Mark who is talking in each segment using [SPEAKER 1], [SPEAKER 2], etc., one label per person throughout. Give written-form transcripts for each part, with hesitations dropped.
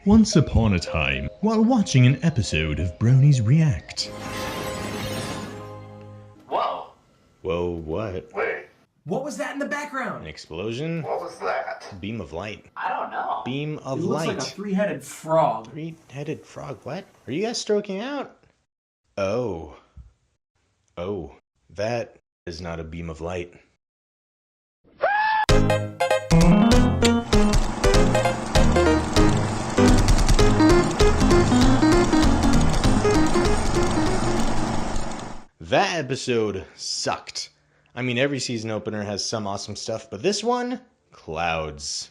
[SPEAKER 1] Once upon a time, while watching an episode of Bronies React.
[SPEAKER 2] Whoa.
[SPEAKER 1] Whoa, what?
[SPEAKER 2] Wait.
[SPEAKER 3] What was that in the background?
[SPEAKER 1] An explosion?
[SPEAKER 2] What was that?
[SPEAKER 1] Beam of light.
[SPEAKER 2] I don't know.
[SPEAKER 1] Beam of
[SPEAKER 3] It looks
[SPEAKER 1] light.
[SPEAKER 3] like a three-headed frog.
[SPEAKER 1] Three-headed frog, what? Are you guys stroking out? Oh. Oh. That is not a beam of light. That episode sucked. I mean, every season opener has some awesome stuff, but this one? Clouds.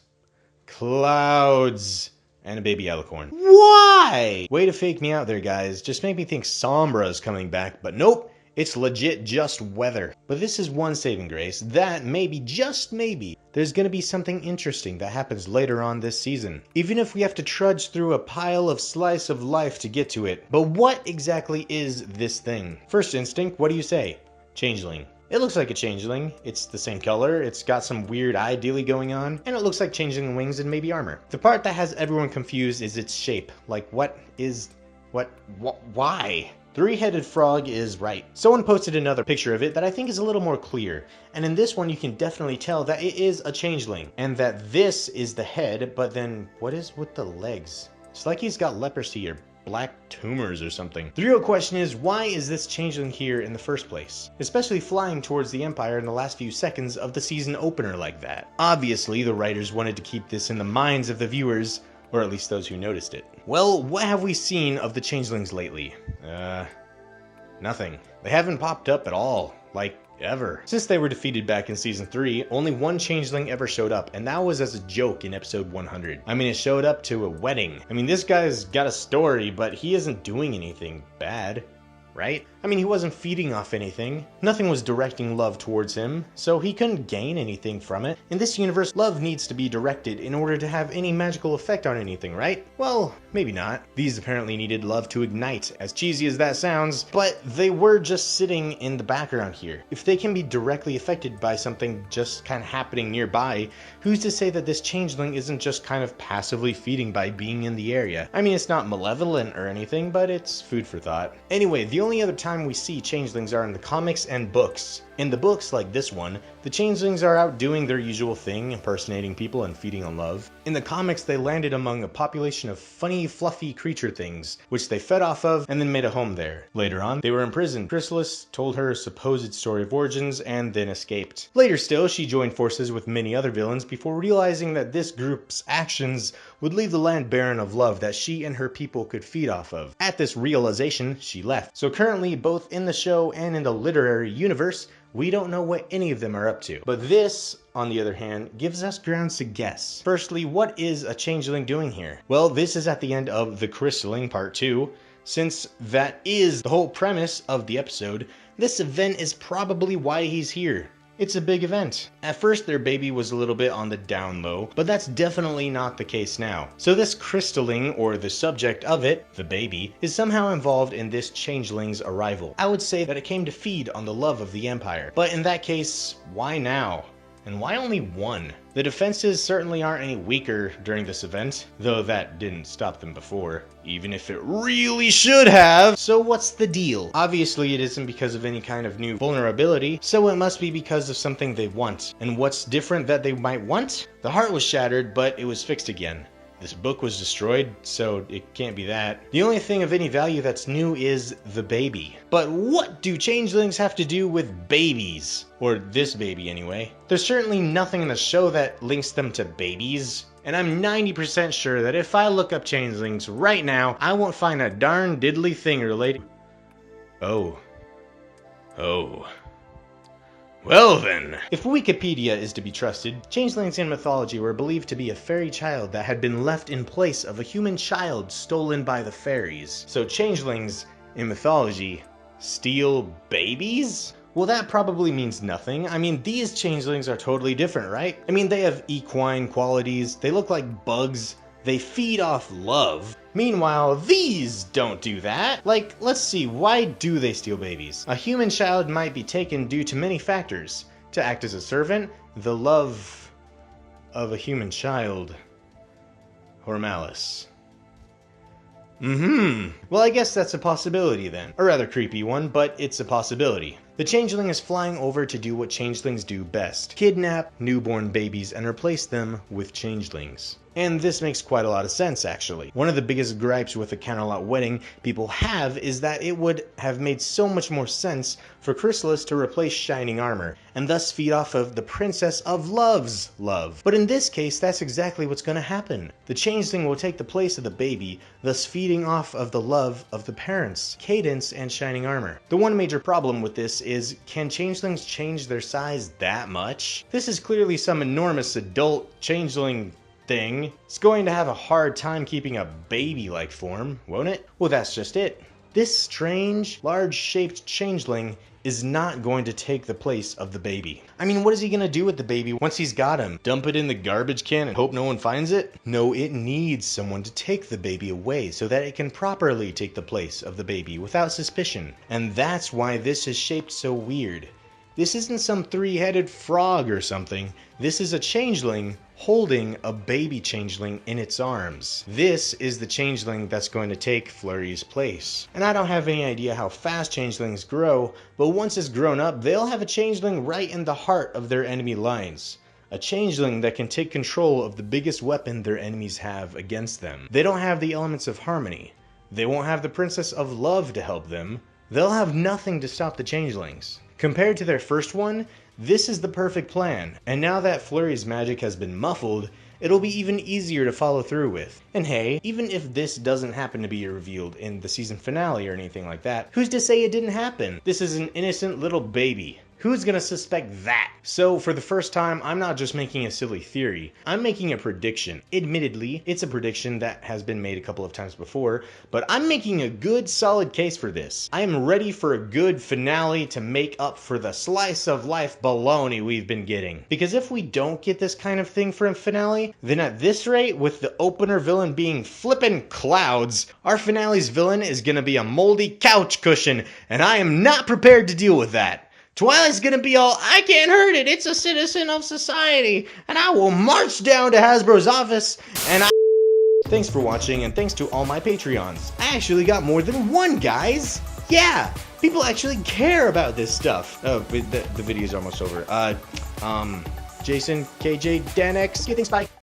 [SPEAKER 1] Clouds. And a baby alicorn. Why? Way to fake me out there, guys. Just make me think Sombra's coming back, but nope. It's legit just weather. But this is one saving grace that maybe, just maybe, there's gonna be something interesting that happens later on this season. Even if we have to trudge through a pile of slice of life to get to it. But what exactly is this thing? First instinct, what do you say? Changeling. It looks like a changeling. It's the same color, it's got some weird eye dealy going on, and it looks like changeling wings and maybe armor. The part that has everyone confused is its shape. Like, why? Three-headed frog is right. Someone posted another picture of it that I think is a little more clear, and in this one you can definitely tell that it is a changeling, and that this is the head, but then what is with the legs? It's like he's got leprosy or black tumors or something. The real question is, why is this changeling here in the first place? Especially flying towards the Empire in the last few seconds of the season opener like that. Obviously, the writers wanted to keep this in the minds of the viewers, or at least those who noticed it. Well, what have we seen of the changelings lately? Nothing. They haven't popped up at all. Like, ever. Since they were defeated back in Season 3, only one changeling ever showed up, and that was as a joke in episode 100. I mean, it showed up to a wedding. I mean, this guy's got a story, but he isn't doing anything bad. Right? I mean, he wasn't feeding off anything. Nothing was directing love towards him, so he couldn't gain anything from it. In this universe, love needs to be directed in order to have any magical effect on anything, right? Well, maybe not. These apparently needed love to ignite, as cheesy as that sounds, but they were just sitting in the background here. If they can be directly affected by something just kind of happening nearby, who's to say that this changeling isn't just kind of passively feeding by being in the area? I mean, it's not malevolent or anything, but it's food for thought. Anyway, the only other time we see changelings are in the comics and books. In the books, like this one, the changelings are out doing their usual thing, impersonating people and feeding on love. In the comics, they landed among a population of funny, fluffy creature things, which they fed off of and then made a home there. Later on, they were imprisoned. Chrysalis told her supposed story of origins and then escaped. Later still, she joined forces with many other villains before realizing that this group's actions would leave the land barren of love that she and her people could feed off of. At this realization, she left. So currently, both in the show and in the literary universe, we don't know what any of them are up to. But this, on the other hand, gives us grounds to guess. Firstly, what is a changeling doing here? Well, this is at the end of The Crystalling Part 2. Since that is the whole premise of the episode, this event is probably why he's here. It's a big event. At first their baby was a little bit on the down low, but that's definitely not the case now. So this crystalling, or the subject of it, the baby, is somehow involved in this changeling's arrival. I would say that it came to feed on the love of the Empire. But in that case, why now? And why only one? The defenses certainly aren't any weaker during this event, though that didn't stop them before, even if it really should have. So what's the deal? Obviously it isn't because of any kind of new vulnerability, so it must be because of something they want. And what's different that they might want? The heart was shattered, but it was fixed again. This book was destroyed, so it can't be that. The only thing of any value that's new is the baby. But what do changelings have to do with babies? Or this baby anyway. There's certainly nothing in the show that links them to babies. And I'm 90% sure that if I look up changelings right now, I won't find a darn diddly thing related. Oh. Well then, if Wikipedia is to be trusted, changelings in mythology were believed to be a fairy child that had been left in place of a human child stolen by the fairies. So changelings, in mythology, steal babies? Well, that probably means nothing. I mean, these changelings are totally different, right? I mean, they have equine qualities, they look like bugs, they feed off love. Meanwhile, these don't do that. Like, let's see, why do they steal babies? A human child might be taken due to many factors. To act as a servant, the love of a human child, or malice. Well, I guess that's a possibility then. A rather creepy one, but it's a possibility. The changeling is flying over to do what changelings do best: kidnap newborn babies and replace them with changelings. And this makes quite a lot of sense, actually. One of the biggest gripes with the Counterlot wedding people have is that it would have made so much more sense for Chrysalis to replace Shining Armor, and thus feed off of the Princess of Love's love. But in this case, that's exactly what's going to happen. The changeling will take the place of the baby, thus feeding off of the love of the parents, Cadence and Shining Armor. The one major problem with this is, can changelings change their size that much? This is clearly some enormous adult changeling thing. It's going to have a hard time keeping a baby-like form, won't it? Well, that's just it. This strange, large-shaped changeling is not going to take the place of the baby. I mean, what is he gonna do with the baby once he's got him? Dump it in the garbage can and hope no one finds it? No, it needs someone to take the baby away so that it can properly take the place of the baby without suspicion. And that's why this is shaped so weird. This isn't some three-headed frog or something. This is a changeling holding a baby changeling in its arms. This is the changeling that's going to take Flurry's place. And I don't have any idea how fast changelings grow, but once it's grown up, they'll have a changeling right in the heart of their enemy lines. A changeling that can take control of the biggest weapon their enemies have against them. They don't have the elements of harmony. They won't have the Princess of Love to help them. They'll have nothing to stop the changelings. Compared to their first one, this is the perfect plan, and now that Flurry's magic has been muffled, it'll be even easier to follow through with. And hey, even if this doesn't happen to be revealed in the season finale or anything like that, who's to say it didn't happen? This is an innocent little baby. Who's gonna suspect that? So for the first time, I'm not just making a silly theory, I'm making a prediction. Admittedly, it's a prediction that has been made a couple of times before, but I'm making a good solid case for this. I am ready for a good finale to make up for the slice of life baloney we've been getting. Because if we don't get this kind of thing for a finale, then at this rate, with the opener villain being flippin' clouds, our finale's villain is gonna be a moldy couch cushion, and I am not prepared to deal with that. Twilight's gonna be all, I can't hurt it, it's a citizen of society, and I will march down to Hasbro's office, and I... Thanks for watching, and thanks to all my Patreons. I actually got more than one, guys! Yeah! People actually care about this stuff. Oh, the video's almost over. Jason, KJ, Dan X, yeah, thanks, bye.